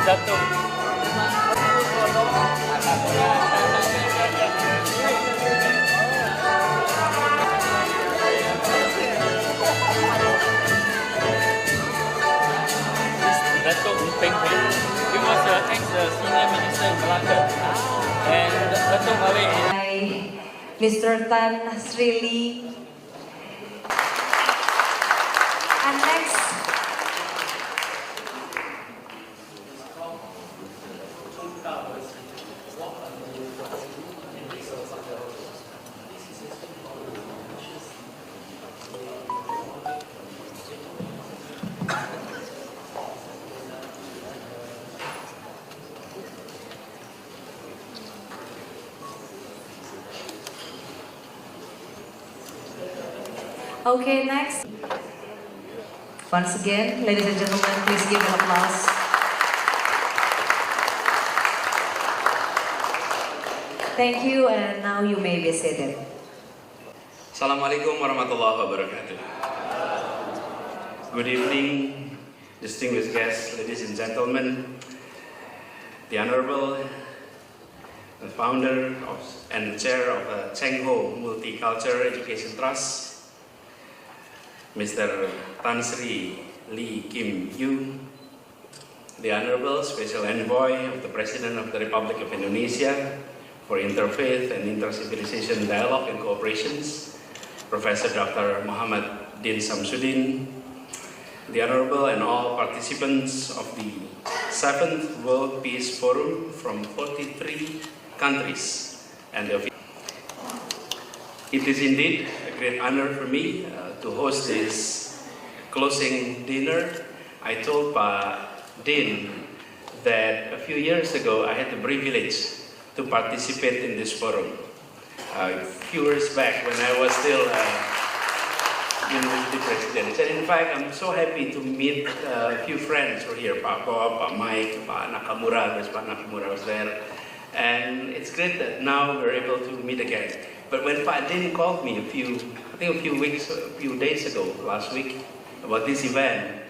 jatuh. Datuk Peng Peng. He was ex-senior minister in Makan. And Datuk Malik is Mr. Tan Srili. And next, okay, next. Once again, ladies and gentlemen, please give an applause. Thank you, and now you may be seated. Assalamualaikum warahmatullahi wabarakatuh. Good evening, distinguished guests, ladies and gentlemen. The Honorable founder and chair of Cheng Ho Multicultural Education Trust, Mr. Tan Sri Lee Kim Yu, the Honorable Special Envoy of the President of the Republic of Indonesia for Interfaith and Intercivilization Dialogue and Cooperations, Professor Dr. Muhammad Din Samsudin, the Honorable and all participants of the 7th World Peace Forum from 43 countries, and it is indeed a great honor for me to host this closing dinner. I told Pak Din that a few years ago I had the privilege to participate in this forum. A few years back when I was still University President. And in fact, I'm so happy to meet a few friends who are here, Pak Bob, Pak Mike, Pak Nakamura, Pak Nakamura was there. And it's great that now we're able to meet again. But when Pak Din called me a few days ago, last week, about this event,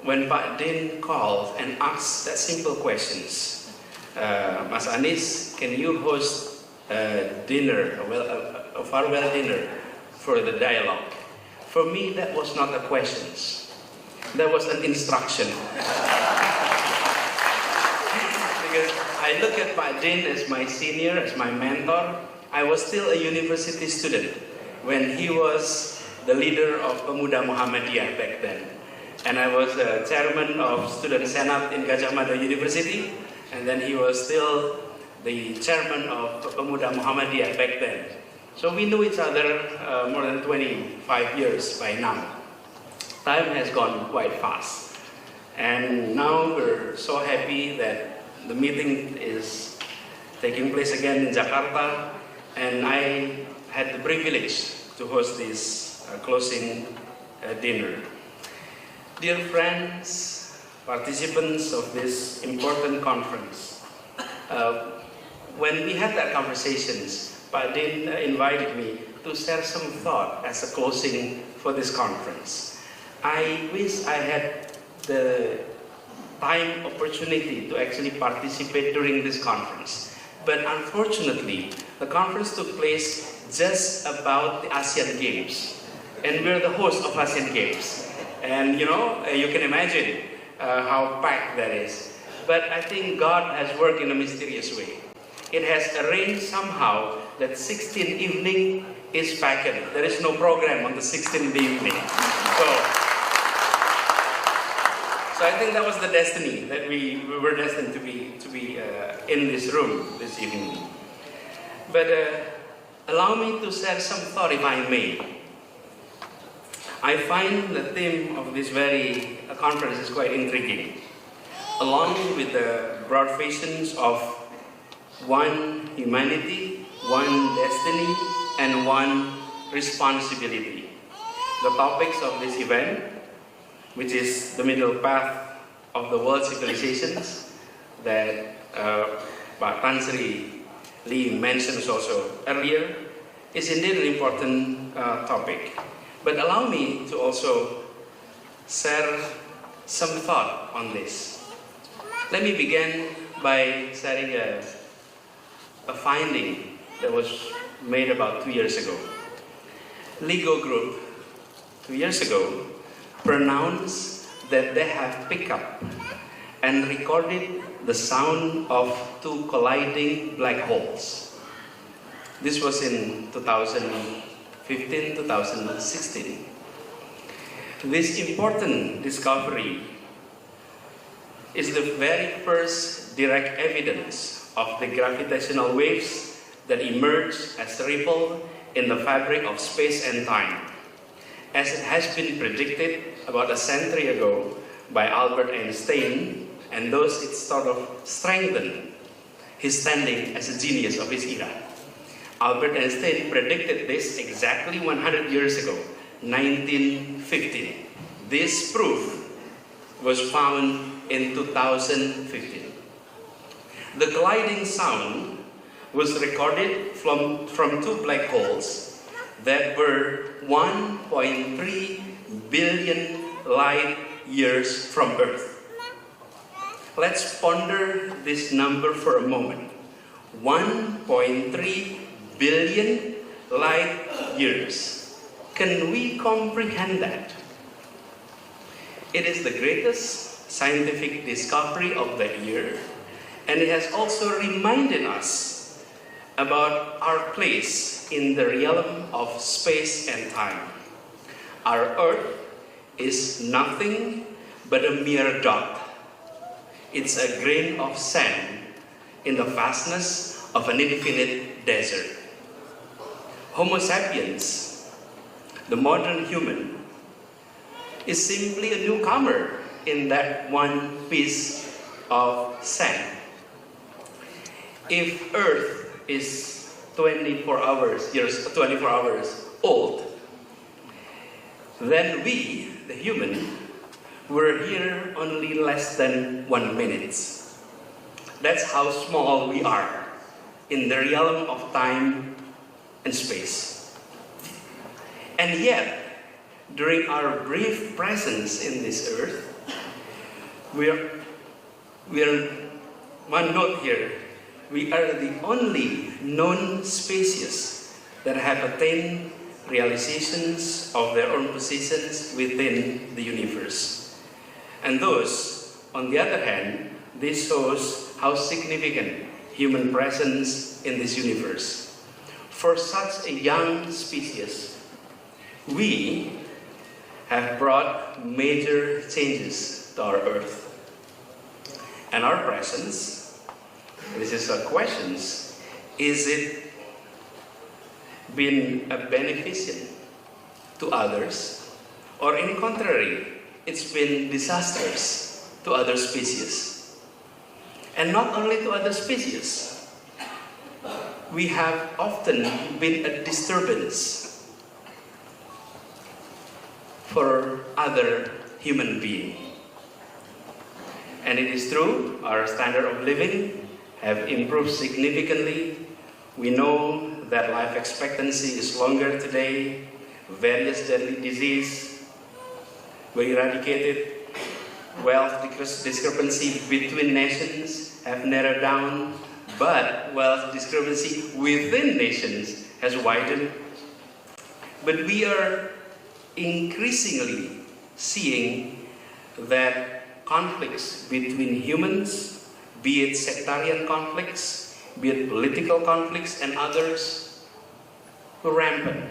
when Pak Din called and asked that simple questions, Mas Anies, can you host a dinner, a farewell dinner for the dialogue? For me, that was not a question. That was an instruction. Because I look at Pak Din as my senior, as my mentor. I was still a university student when he was the leader of Pemuda Muhammadiyah back then. And I was the chairman of Student Senate in Gajah Mada University. And then he was still the chairman of Pemuda Muhammadiyah back then. So we knew each other more than 25 years by now. Time has gone quite fast. And now we're so happy that the meeting is taking place again in Jakarta. And I had the privilege to host this closing dinner. Dear friends, participants of this important conference, when we had that conversations, Pak Din invited me to share some thought as a closing for this conference. I wish I had the time, opportunity to actually participate during this conference. But unfortunately, the conference took place just about the ASEAN Games. And we're the host of ASEAN Games. And you know, you can imagine how packed that is. But I think God has worked in a mysterious way. It has arranged somehow that 16th evening is packed. There is no program on the 16th evening. So I think that was the destiny, that we were destined to be in this room this evening. But allow me to share some thought, if I may. I find the theme of this very conference is quite intriguing. Along with the broad visions of one humanity, one destiny, and one responsibility. The topics of this event, which is the middle path of the world civilizations, that Pak Tan Sri Lee mentioned also earlier, is indeed an important topic. But allow me to also share some thought on this. Let me begin by sharing a finding that was made about 2 years ago. Legal Group, 2 years ago, pronounced that they have picked up and recorded the sound of 2 colliding black holes. This was in 2015, 2016. This important discovery is the very first direct evidence of the gravitational waves that emerge as a ripple in the fabric of space and time, as it has been predicted about a century ago by Albert Einstein, and thus it sort of strengthened his standing as a genius of his era. Albert Einstein predicted this exactly 100 years ago, 1915. This proof was found in 2015. The colliding sound was recorded from 2 black holes that were 1.3 billion light years from Earth. Let's ponder this number for a moment. 1.3 billion light years. Can we comprehend that? It is the greatest scientific discovery of that year, and it has also reminded us about our place in the realm of space and time. Our Earth is nothing but a mere dot. It's a grain of sand in the vastness of an infinite desert. Homo sapiens, the modern human, is simply a newcomer in that one piece of sand. If Earth is 24 hours old, then we, the human, were here only less than 1 minute. That's how small we are in the realm of time and space. And yet, during our brief presence in this earth, we are one note here, we are the only known species that have attained realizations of their own positions within the universe. And those, on the other hand, this shows how significant human presence in this universe. For such a young species, we have brought major changes to our Earth. And our presence, this is a question, is it been a beneficent to others, or in contrary, it's been disastrous to other species? And not only to other species, we have often been a disturbance for other human beings. And it is true, our standard of living have improved significantly. We know that life expectancy is longer today. Various deadly diseases were eradicated. Wealth discrepancy between nations have narrowed down, but wealth discrepancy within nations has widened. But we are increasingly seeing that conflicts between humans, be it sectarian conflicts, be it political conflicts and others, were rampant.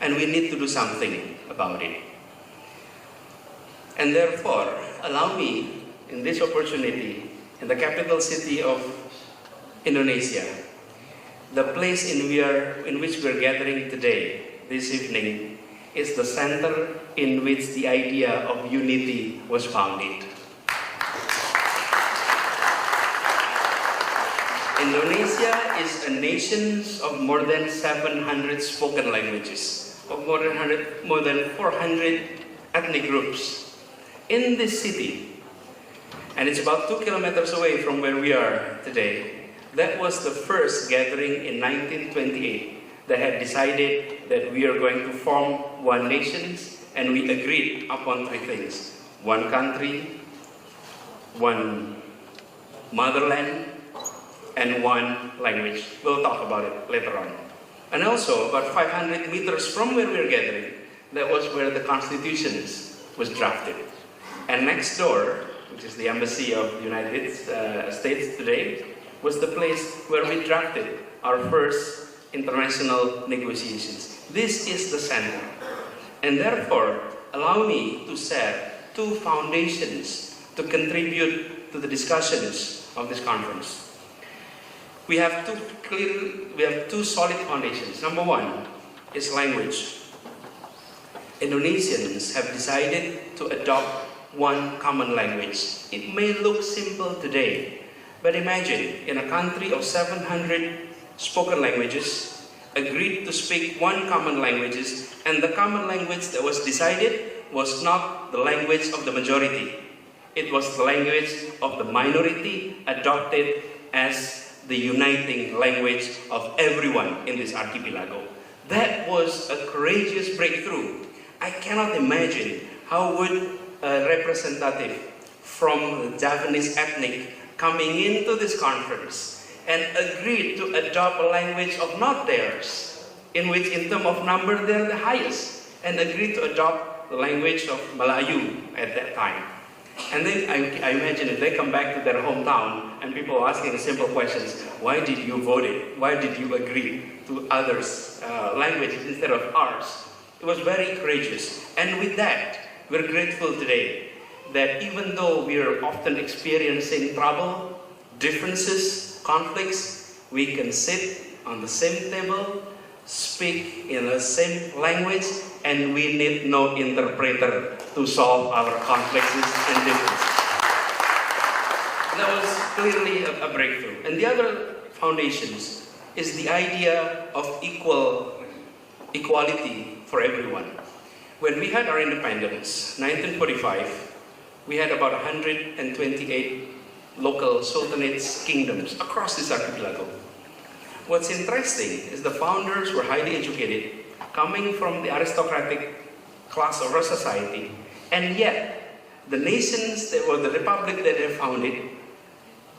And we need to do something about it. And therefore, allow me, in this opportunity, in the capital city of Indonesia, the place in which we are gathering today, this evening, is the center in which the idea of unity was founded. Indonesia is a nation of more than 700 spoken languages, of more than 400 ethnic groups in this city. And it's about 2 kilometers away from where we are today. That was the first gathering in 1928 that had decided that we are going to form one nation, and we agreed upon 3 things: one country, one motherland, and one language. We'll talk about it later on. And also, about 500 meters from where we're gathering, that was where the Constitution was drafted. And next door, which is the Embassy of the United States today, was the place where we drafted our first international negotiations. This is the center. And therefore, allow me to set two foundations to contribute to the discussions of this conference. We have two solid foundations. Number one is language. Indonesians have decided to adopt one common language. It may look simple today, but imagine in a country of 700 spoken languages, agreed to speak one common language, and the common language that was decided was not the language of the majority. It was the language of the minority, adopted as the uniting language of everyone in this archipelago. That was a courageous breakthrough. I cannot imagine how would a representative from the Javanese ethnic coming into this conference and agreed to adopt a language of not theirs, in which in terms of number they're the highest, and agreed to adopt the language of Melayu at that time. And then I imagine if they come back to their hometown and people are asking the simple questions, why did you vote it? Why did you agree to others' languages instead of ours? It was very courageous. And with that, we're grateful today that even though we are often experiencing trouble, differences, conflicts, we can sit on the same table, speak in the same language, and we need no interpreter to solve our conflicts and differences. That was clearly a breakthrough. And the other foundations is the idea of equality for everyone. When we had our independence, 1945, we had about 128 local sultanates, kingdoms across this archipelago. What's interesting is the founders were highly educated, coming from the aristocratic class of our society, and yet the nations that were the republic that they founded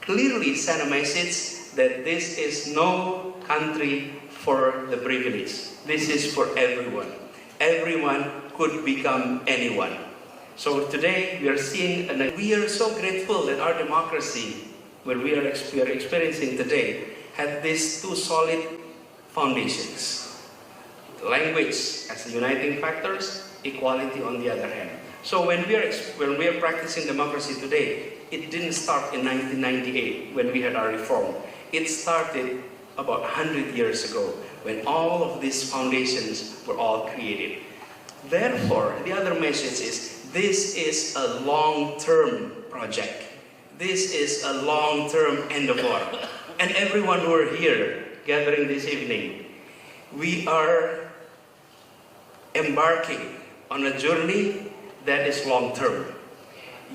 clearly sent a message that this is no country for the privileged. This is for everyone. Everyone could become anyone. So today we are seeing, and we are so grateful that our democracy, what we are experiencing today, had these two solid foundations. Language as the uniting factors, equality on the other hand. So when we are practicing democracy today, it didn't start in 1998 when we had our reform. It started about 100 years ago when all of these foundations were all created. Therefore, the other message is this is a long-term project. This is a long-term endeavor. And everyone who are here gathering this evening, we are embarking on a journey that is long-term.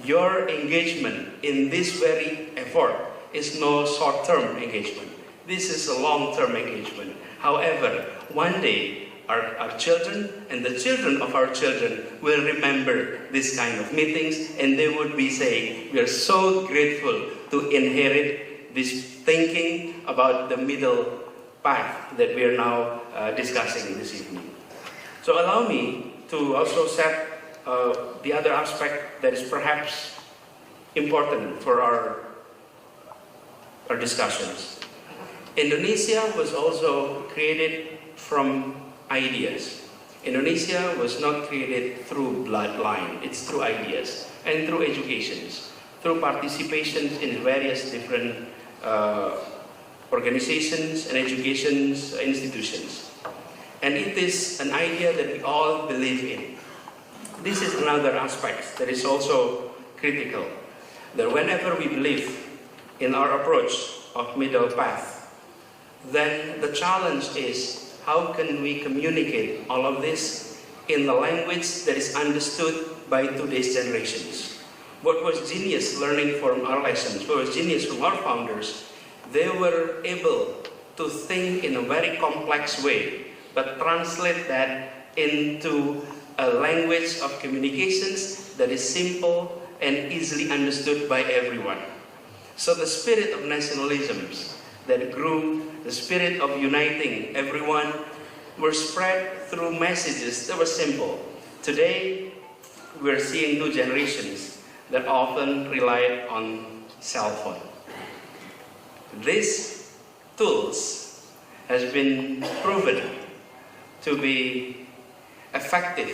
Your engagement in this very effort is no short-term engagement. This is a long-term engagement. However, one day, our children and the children of our children will remember this kind of meetings, and they would be saying, we are so grateful to inherit this thinking about the middle path that we are now discussing this evening. So allow me to also set the other aspect that is perhaps important for our discussions. Indonesia was also created from ideas. Indonesia was not created through bloodline, it's through ideas and through educations, through participations in various different organizations and education institutions. And it is an idea that we all believe in. This is another aspect that is also critical, that whenever we believe in our approach of middle path, then the challenge is how can we communicate all of this in the language that is understood by today's generations. What was genius learning from our lessons, what was genius from our founders, they were able to think in a very complex way, but translate that into a language of communications that is simple and easily understood by everyone. So the spirit of nationalisms that grew, the spirit of uniting everyone, were spread through messages that were simple. Today, we're seeing new generations that often rely on cell phone. These tools has been proven to be effective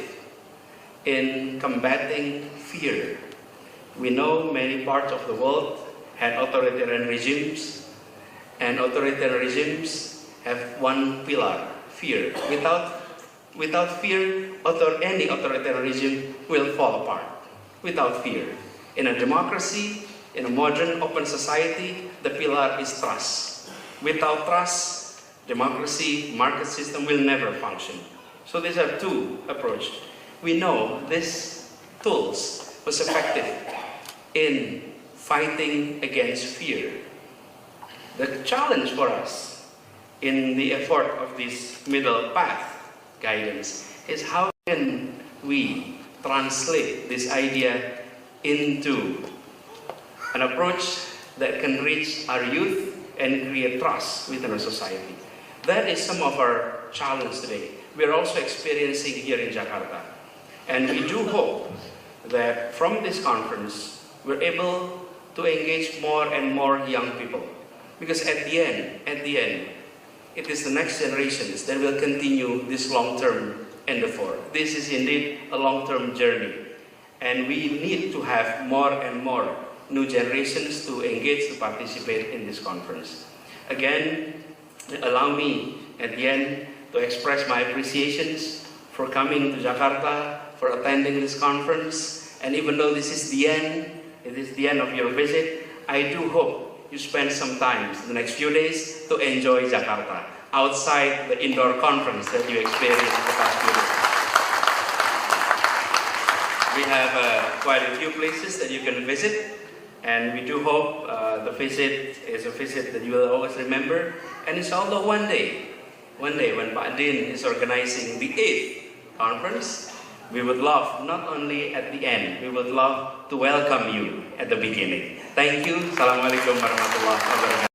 in combating fear. We know many parts of the world had authoritarian regimes, and authoritarian regimes have one pillar, fear. Without fear, any authoritarian regime will fall apart. Without fear. In a democracy, in a modern open society, the pillar is trust. Without trust, democracy, market system will never function. So these are two approaches. We know these tools was effective in fighting against fear. The challenge for us in the effort of this middle path guidance is how can we translate this idea into an approach that can reach our youth and create trust within our society. That is some of our challenge today. We are also experiencing here in Jakarta. And we do hope that from this conference, we're able to engage more and more young people. Because at the end, it is the next generations that will continue this long-term endeavor. This is indeed a long-term journey. And we need to have more and more new generations to engage, to participate in this conference. Again, allow me at the end to express my appreciations for coming to Jakarta, for attending this conference. And even though this is the end, it is the end of your visit, I do hope you spend some time the next few days to enjoy Jakarta outside the indoor conference that you experienced the past few days. We have quite a few places that you can visit, and we do hope the visit is a visit that you will always remember. And inshallah one day when Pak Din is organizing the 8th conference, we would love, not only at the end, we would love to welcome you at the beginning. Thank you. Assalamualaikum warahmatullahi wabarakatuh.